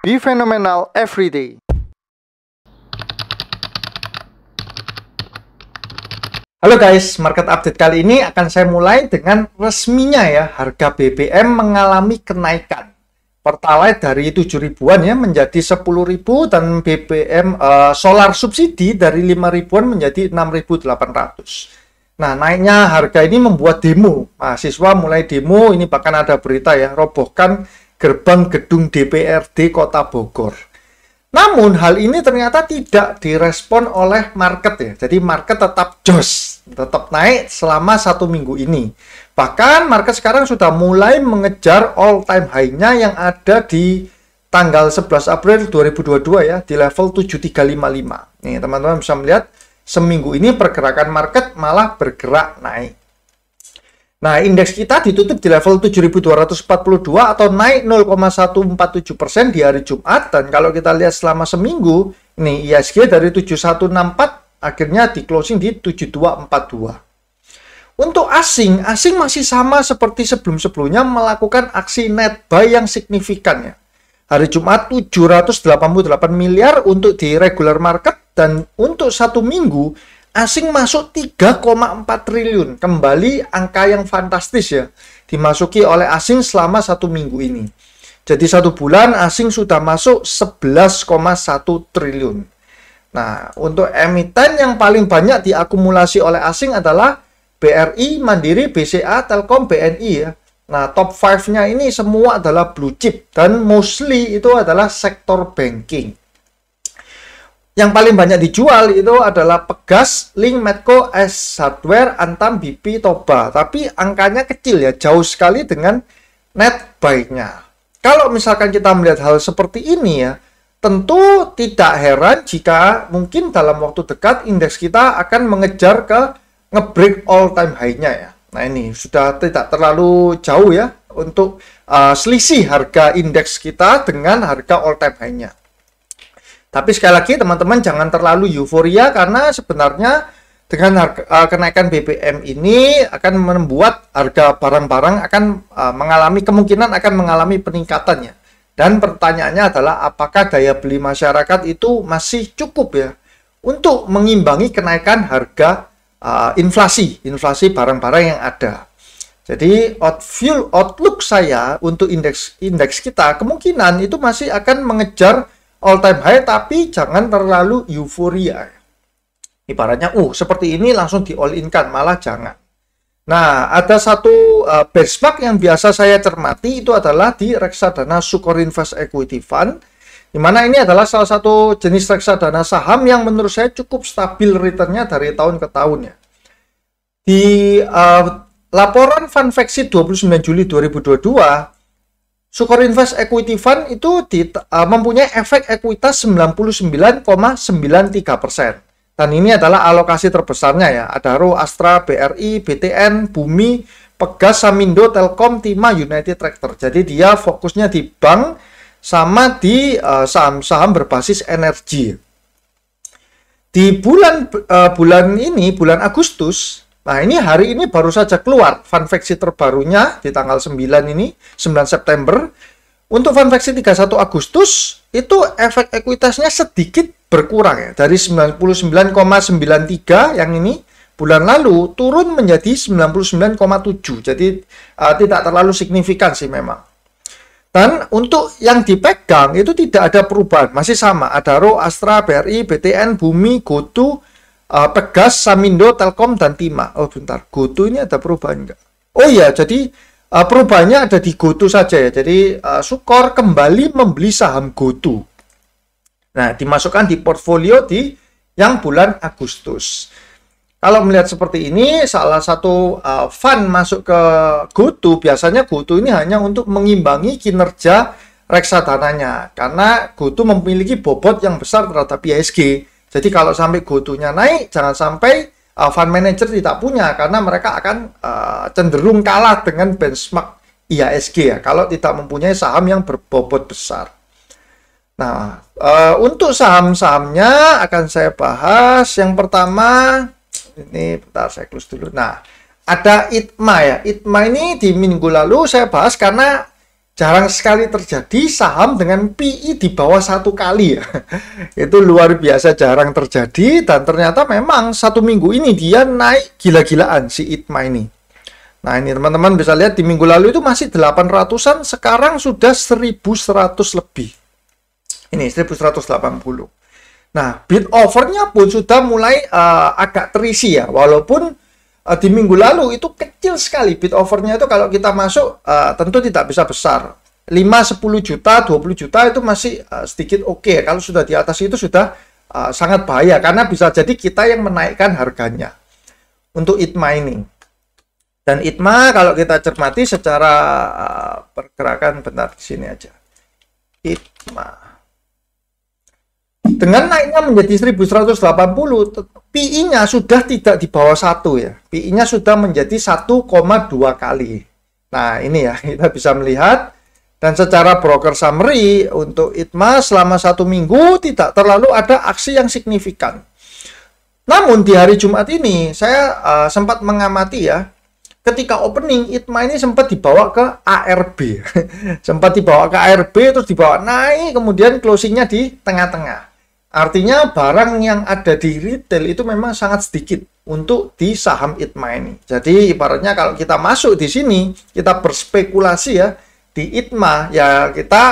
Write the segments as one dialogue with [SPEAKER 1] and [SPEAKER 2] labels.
[SPEAKER 1] Be phenomenal every day. Halo guys, market update kali ini akan saya mulai dengan resminya ya, harga BBM mengalami kenaikan. Pertalite dari 7.000-an ya menjadi 10.000 dan BBM solar subsidi dari 5.000-an menjadi 6.800. Nah, naiknya harga ini membuat demo. Mahasiswa mulai demo, ini bahkan ada berita ya, robohkan gerbang gedung DPRD Kota Bogor. Namun hal ini ternyata tidak direspon oleh market ya. Jadi market tetap jos, tetap naik selama 1 minggu ini. Bahkan market sekarang sudah mulai mengejar all time high-nya yang ada di tanggal 11 April 2022 ya, di level 7355. Nih teman-teman bisa melihat seminggu ini pergerakan market malah bergerak naik. Nah, indeks kita ditutup di level 7.242 atau naik 0,147% di hari Jumat. Dan kalau kita lihat selama seminggu, ini IHSG dari 7164 akhirnya di closing di 7242. Untuk asing masih sama seperti sebelum-sebelumnya melakukan aksi net buy yang signifikan ya. Hari Jumat 788 miliar untuk di regular market, dan untuk 1 minggu asing masuk 3,4 triliun. Kembali angka yang fantastis ya, dimasuki oleh asing selama 1 minggu ini. Jadi 1 bulan asing sudah masuk 11,1 triliun. Nah, untuk emiten yang paling banyak diakumulasi oleh asing adalah BRI, Mandiri, BCA, Telkom, BNI ya. Nah, top 5-nya ini semua adalah blue chip dan mostly itu adalah sektor banking. Yang paling banyak dijual itu adalah Pegas, Link, Medco, S Hardware, Antam, BP, Toba. Tapi angkanya kecil ya, jauh sekali dengan net buy-nya. Kalau misalkan kita melihat hal seperti ini ya, tentu tidak heran jika mungkin dalam waktu dekat indeks kita akan mengejar ke nge-break all time high-nya ya. Nah ini sudah tidak terlalu jauh ya untuk selisih harga indeks kita dengan harga all time high-nya. Tapi sekali lagi teman-teman jangan terlalu euforia, karena sebenarnya dengan kenaikan BBM ini akan membuat harga barang-barang akan kemungkinan akan mengalami peningkatannya. Dan pertanyaannya adalah apakah daya beli masyarakat itu masih cukup ya untuk mengimbangi kenaikan harga inflasi barang-barang yang ada. Jadi outlook saya untuk indeks kita kemungkinan itu masih akan mengejar all time high, tapi jangan terlalu euforia. Ibaratnya, seperti ini langsung di all in kan, malah jangan. Nah, ada satu benchmark yang biasa saya cermati, itu adalah di reksadana Sukor Invest Equity Fund, di mana ini adalah salah satu jenis reksadana saham yang menurut saya cukup stabil returnnya dari tahun ke tahun ya. Di laporan Funfacts 29 Juli 2022, Sukor Invest Equity Fund itu mempunyai efek ekuitas 99,93%. Dan ini adalah alokasi terbesarnya ya. Adaro, Astra, BRI, BTN, Bumi, Pegas, Samindo, Telkom, Timah, United Tractor. Jadi dia fokusnya di bank sama di saham-saham berbasis energi. Di bulan Agustus, nah ini hari ini baru saja keluar Funfacts terbarunya di tanggal 9 ini, 9 September. Untuk Funfacts 31 Agustus, itu efek ekuitasnya sedikit berkurang ya. Dari 99,93 yang ini bulan lalu turun menjadi 99,7. Jadi tidak terlalu signifikan sih memang. Dan untuk yang dipegang itu tidak ada perubahan, masih sama. Adaro, Astra, BRI, BTN, Bumi, GoTo, Pegas, Samindo, Telkom, dan Timah. Oh bentar, GoTo ini ada perubahan enggak? Oh iya, jadi perubahannya ada di GoTo saja ya. Jadi Sukor kembali membeli saham GoTo. Nah, dimasukkan di portfolio di yang bulan Agustus. Kalau melihat seperti ini, salah satu fund masuk ke GoTo, biasanya GoTo ini hanya untuk mengimbangi kinerja reksadananya. Karena GoTo memiliki bobot yang besar terhadap IHSG. Jadi kalau sampai GoTo-nya naik, jangan sampai fund manager tidak punya, karena mereka akan cenderung kalah dengan benchmark IHSG ya, kalau tidak mempunyai saham yang berbobot besar. Nah, untuk saham-sahamnya akan saya bahas. Yang pertama, ini bentar saya close dulu. Nah, ada ITMA ya. ITMA ini di minggu lalu saya bahas karena Jarang sekali terjadi saham dengan PI di bawah 1 kali ya. Itu luar biasa jarang terjadi, dan ternyata memang 1 minggu ini dia naik gila-gilaan si ITMA ini. Nah ini teman-teman bisa lihat di minggu lalu itu masih 800-an, sekarang sudah 1100 lebih. Ini 1180. Nah bid overnya pun sudah mulai agak terisi ya, walaupun di minggu lalu itu kecil sekali bid overnya itu. Kalau kita masuk tentu tidak bisa besar, 5, 10 juta, 20 juta itu masih sedikit oke. Kalau sudah di atas itu sudah sangat bahaya, karena bisa jadi kita yang menaikkan harganya untuk ITMA ini. Dan ITMA kalau kita cermati secara pergerakan, bentar di sini aja, ITMA dengan naiknya menjadi 1180, PI-nya sudah tidak di bawah 1 ya. PI-nya sudah menjadi 1,2 kali. Nah, ini ya, kita bisa melihat. Dan secara broker summary untuk ITMA selama 1 minggu tidak terlalu ada aksi yang signifikan. Namun di hari Jumat ini saya sempat mengamati ya, ketika opening ITMA ini sempat dibawa ke ARB. Sempat dibawa ke ARB, terus dibawa naik, kemudian closingnya di tengah-tengah. Artinya barang yang ada di retail itu memang sangat sedikit untuk di saham ITMA ini. Jadi ibaratnya kalau kita masuk di sini, kita berspekulasi ya di ITMA, ya kita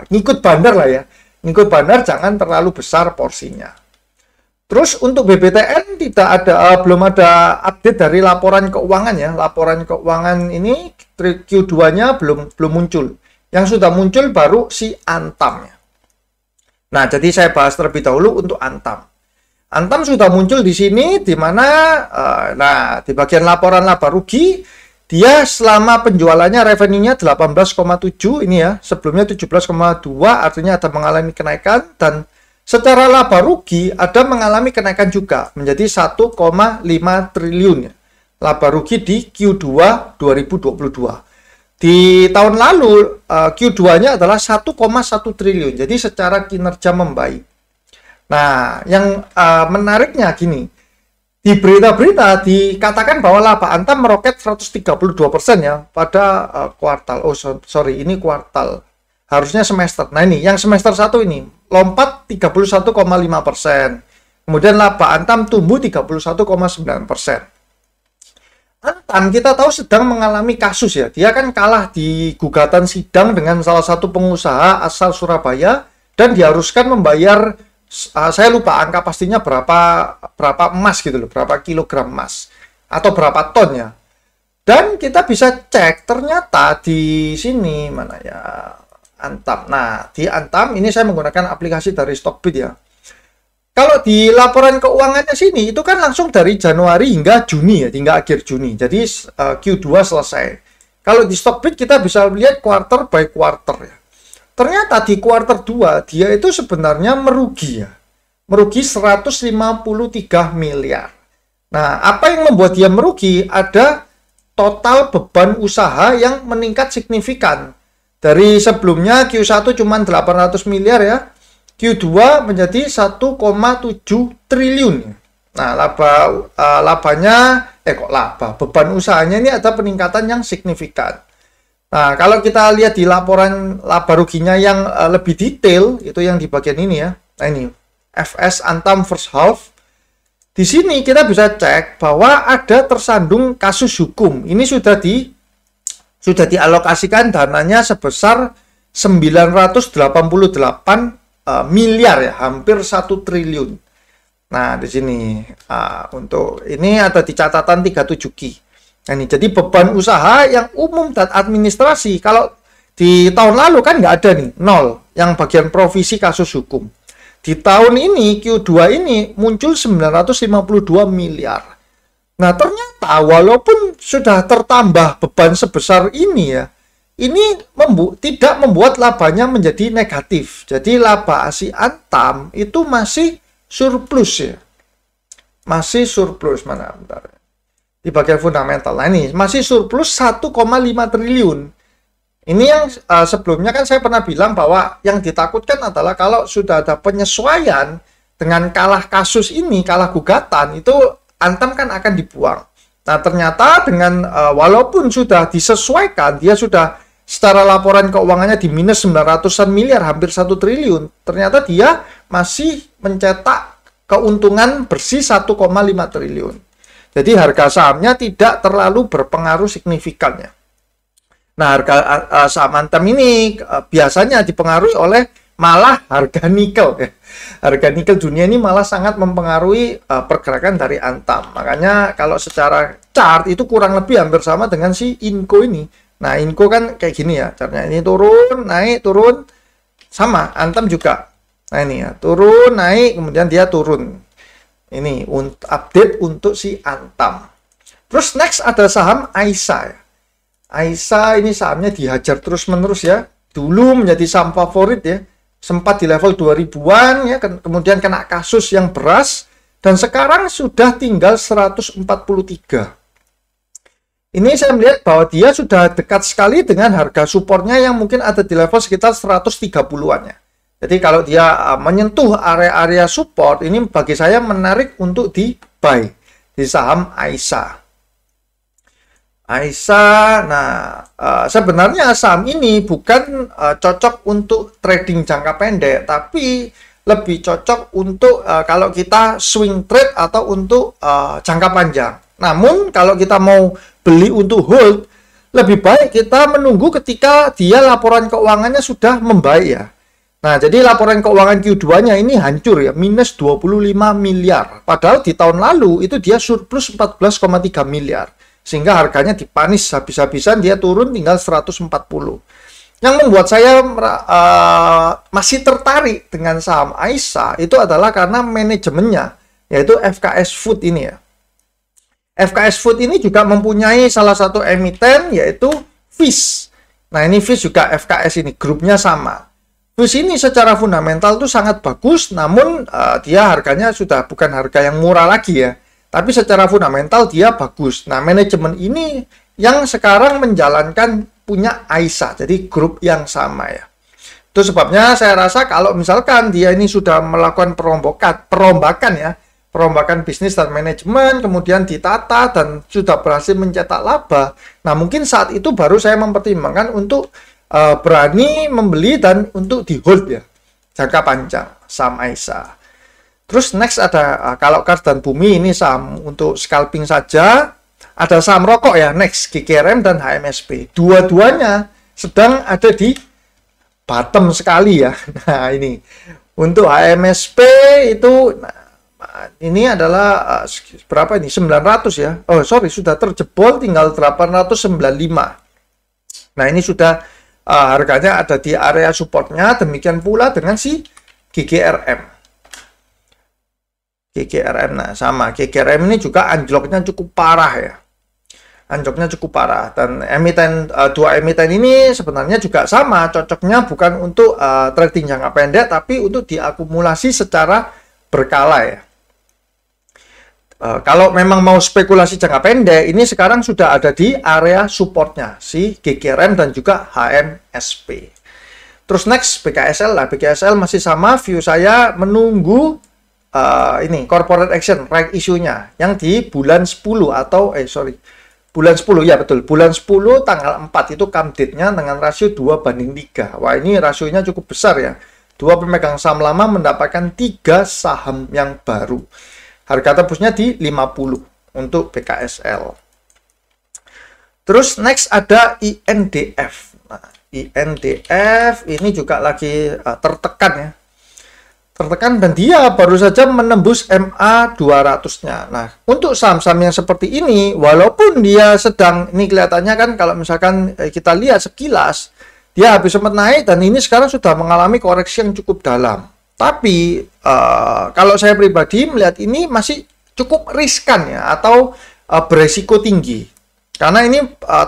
[SPEAKER 1] ngikut bandar lah ya. Ngikut bandar, jangan terlalu besar porsinya. Terus untuk BBTN tidak ada, belum ada update dari laporan keuangan ya. Laporan keuangan ini Q2-nya belum muncul. Yang sudah muncul baru si Antam ya. Nah, jadi saya bahas terlebih dahulu untuk Antam. Antam sudah muncul di sini, di mana, nah, di bagian laporan laba rugi, dia selama penjualannya revenue-nya 18,7 ini ya, sebelumnya 17,2, artinya ada mengalami kenaikan, dan secara laba rugi ada mengalami kenaikan juga, menjadi 1,5 triliun ya, laba rugi di Q2 2022. Di tahun lalu Q2-nya adalah 1,1 triliun. Jadi secara kinerja membaik. Nah, yang menariknya gini. Di berita-berita dikatakan bahwa laba Antam meroket 132% ya pada kuartal. Oh, sorry, ini kuartal. Harusnya semester. Nah, ini yang semester 1 ini lompat 31,5%. Kemudian laba Antam tumbuh 31,9%. Antam kita tahu sedang mengalami kasus ya. Dia kan kalah di gugatan sidang dengan salah satu pengusaha asal Surabaya dan diharuskan membayar, saya lupa angka pastinya berapa emas gitu loh, berapa kilogram emas atau berapa ton ya. Dan kita bisa cek ternyata di sini mana ya, Antam. Nah, di Antam ini saya menggunakan aplikasi dari Stockbit ya. Kalau di laporan keuangannya sini, itu kan langsung dari Januari hingga Juni ya, hingga akhir Juni. Jadi Q2 selesai. Kalau di Stockbit kita bisa lihat quarter by quarter ya. Ternyata di quarter 2, dia itu sebenarnya merugi ya. Merugi 153 miliar. Nah, apa yang membuat dia merugi? Ada total beban usaha yang meningkat signifikan. Dari sebelumnya Q1 cuma 800 miliar ya. Q2 menjadi 1,7 triliun. Nah, beban usahanya ini ada peningkatan yang signifikan. Nah, kalau kita lihat di laporan laba ruginya yang lebih detail, itu yang di bagian ini ya. Nah, ini FS Antam first half. Di sini kita bisa cek bahwa ada tersandung kasus hukum. Ini sudah dialokasikan dananya sebesar 988 miliar ya, hampir 1 triliun. Nah, di sini untuk ini ada di catatan 37Q. Nah, ini jadi beban usaha yang umum dan administrasi. Kalau di tahun lalu kan nggak ada nih, 0 yang bagian provisi kasus hukum. Di tahun ini Q2 ini muncul 952 miliar. Nah, ternyata walaupun sudah tertambah beban sebesar ini ya, ini tidak membuat labanya menjadi negatif. Jadi laba si Antam itu masih surplus ya. Masih surplus, mana bentar. Di bagian fundamental. Nah, ini masih surplus 1,5 triliun. Ini yang sebelumnya kan saya pernah bilang bahwa yang ditakutkan adalah kalau sudah ada penyesuaian dengan kalah kasus ini, kalah gugatan, itu Antam kan akan dibuang. Nah, ternyata dengan walaupun sudah disesuaikan, dia sudah secara laporan keuangannya di minus 900-an miliar, hampir 1 triliun, ternyata dia masih mencetak keuntungan bersih 1,5 triliun. Jadi harga sahamnya tidak terlalu berpengaruh signifikan ya. Nah, harga saham Antam ini biasanya dipengaruhi oleh malah harga nikel ya. Harga nikel dunia ini malah sangat mempengaruhi pergerakan dari Antam. Makanya kalau secara chart itu kurang lebih hampir sama dengan si Inco ini. Nah, Inco kan kayak gini ya, caranya ini turun, naik, turun, sama, Antam juga. Nah ini ya, turun, naik, kemudian dia turun. Ini update untuk si Antam. Terus next ada saham Aisyah ya. Aisyah ini sahamnya dihajar terus-menerus ya. Dulu menjadi saham favorit ya, sempat di level 2000-an ya, kemudian kena kasus yang beras, dan sekarang sudah tinggal 143. Ini saya melihat bahwa dia sudah dekat sekali dengan harga supportnya yang mungkin ada di level sekitar 130-an ya. Jadi kalau dia menyentuh area-area support, ini bagi saya menarik untuk di buy di saham Aisyah. Nah sebenarnya saham ini bukan cocok untuk trading jangka pendek, tapi lebih cocok untuk kalau kita swing trade atau untuk jangka panjang. Namun kalau kita mau beli untuk hold, lebih baik kita menunggu ketika dia laporan keuangannya sudah membaik ya. Nah, jadi laporan keuangan Q2-nya ini hancur ya, minus 25 miliar. Padahal di tahun lalu itu dia surplus 14,3 miliar. Sehingga harganya dipanis habis-habisan, dia turun tinggal 140. Yang membuat saya masih tertarik dengan saham Aisyah itu adalah karena manajemennya, yaitu FKS Food ini ya. FKS Food ini juga mempunyai salah satu emiten yaitu Fish. Nah ini Fish juga FKS ini, grupnya sama. Fish ini secara fundamental itu sangat bagus, namun dia harganya sudah bukan harga yang murah lagi ya. Tapi secara fundamental dia bagus. Nah manajemen ini yang sekarang menjalankan punya Aisyah, jadi grup yang sama ya. Itu sebabnya saya rasa kalau misalkan dia ini sudah melakukan perombakan bisnis dan manajemen, kemudian ditata dan sudah berhasil mencetak laba. Nah, mungkin saat itu baru saya mempertimbangkan untuk berani membeli dan untuk di hold ya, jangka panjang saham Aisyah. Terus next ada kalau Kars dan Bumi ini saham untuk scalping saja. Ada saham rokok ya, next GKRM dan HMSP. Dua-duanya sedang ada di bottom sekali ya. Nah, ini untuk HMSP itu ini adalah berapa ini? 900 ya. Oh, sorry, sudah terjebol tinggal 895. Nah, ini sudah harganya ada di area supportnya. Demikian pula dengan si GKRM. Nah sama. GKRM ini juga anjloknya cukup parah ya. Anjloknya cukup parah. Dan dua emiten ini sebenarnya juga sama. Cocoknya bukan untuk trading jangka pendek, tapi untuk diakumulasi secara berkala ya. Kalau memang mau spekulasi jangka pendek, ini sekarang sudah ada di area supportnya, si GKRM dan juga HMSP. Terus next, BKSL lah. BKSL masih sama, view saya menunggu ini, corporate action, right issue-nya, yang di bulan 10 atau, bulan 10, ya betul, bulan 10 tanggal 4 itu come date-nya dengan rasio 2:3. Wah, ini rasionya cukup besar ya. Dua pemegang saham lama mendapatkan 3 saham yang baru. Harga tebusnya di 50 untuk BKSL. Terus next ada INDF. Nah, INDF ini juga lagi tertekan ya. Tertekan dan dia baru saja menembus MA 200-nya. Nah, untuk saham-saham yang seperti ini, walaupun dia sedang, ini kelihatannya kan kalau misalkan kita lihat sekilas, dia habis sempat naik dan ini sekarang sudah mengalami koreksi yang cukup dalam. Tapi kalau saya pribadi melihat ini masih cukup riskan ya, atau beresiko tinggi. Karena ini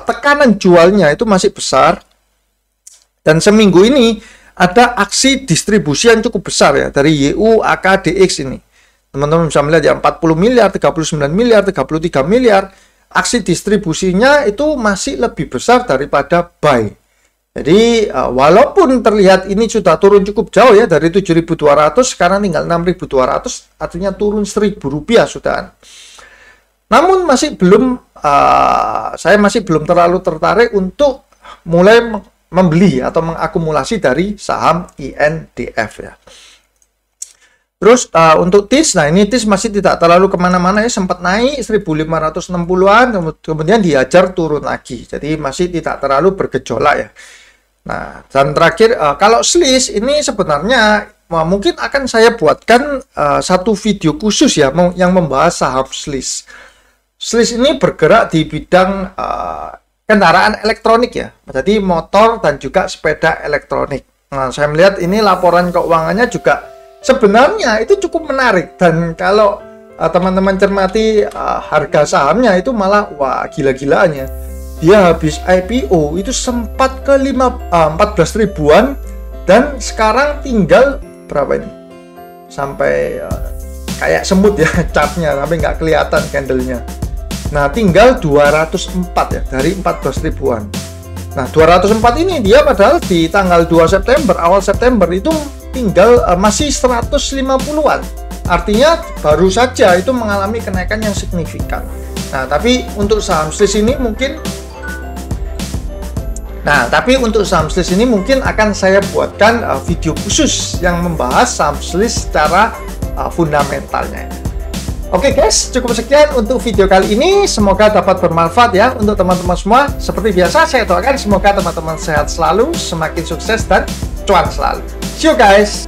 [SPEAKER 1] tekanan jualnya itu masih besar. Dan seminggu ini ada aksi distribusi yang cukup besar ya, dari YU, AK, DX ini. Teman-teman bisa melihat ya, 40 miliar, 39 miliar, 33 miliar. Aksi distribusinya itu masih lebih besar daripada buy. Jadi walaupun terlihat ini sudah turun cukup jauh ya, dari 7.200 sekarang tinggal 6.200, artinya turun Rp1.000 sudah. Namun masih belum saya masih belum terlalu tertarik untuk mulai membeli atau mengakumulasi dari saham INDF ya. Terus untuk TIS, nah ini TIS masih tidak terlalu kemana-mana ya, sempat naik 1560-an, kemudian diajar turun lagi, jadi masih tidak terlalu bergejolak ya. Nah, dan terakhir kalau SLIS ini sebenarnya mungkin akan saya buatkan satu video khusus ya, yang membahas saham SLIS. SLIS ini bergerak di bidang kendaraan elektronik ya, jadi motor dan juga sepeda elektronik. Nah, saya melihat ini laporan keuangannya juga sebenarnya itu cukup menarik, dan kalau teman-teman cermati harga sahamnya itu malah wah gila-gilaan ya. Dia habis IPO itu sempat ke 14 ribuan dan sekarang tinggal berapa ini? Sampai kayak semut ya chartnya, tapi nggak kelihatan candlenya. Nah, tinggal 204 ya dari 14 ribuan. Nah, 204 ini dia padahal di tanggal 2 September, awal September itu tinggal masih 150-an. Artinya baru saja itu mengalami kenaikan yang signifikan. Nah, tapi untuk saham SLIS ini mungkin akan saya buatkan video khusus yang membahas saham SLIS secara fundamentalnya. Oke guys, cukup sekian untuk video kali ini. Semoga dapat bermanfaat ya untuk teman-teman semua. Seperti biasa saya doakan semoga teman-teman sehat selalu, semakin sukses dan cuan selalu. See you guys.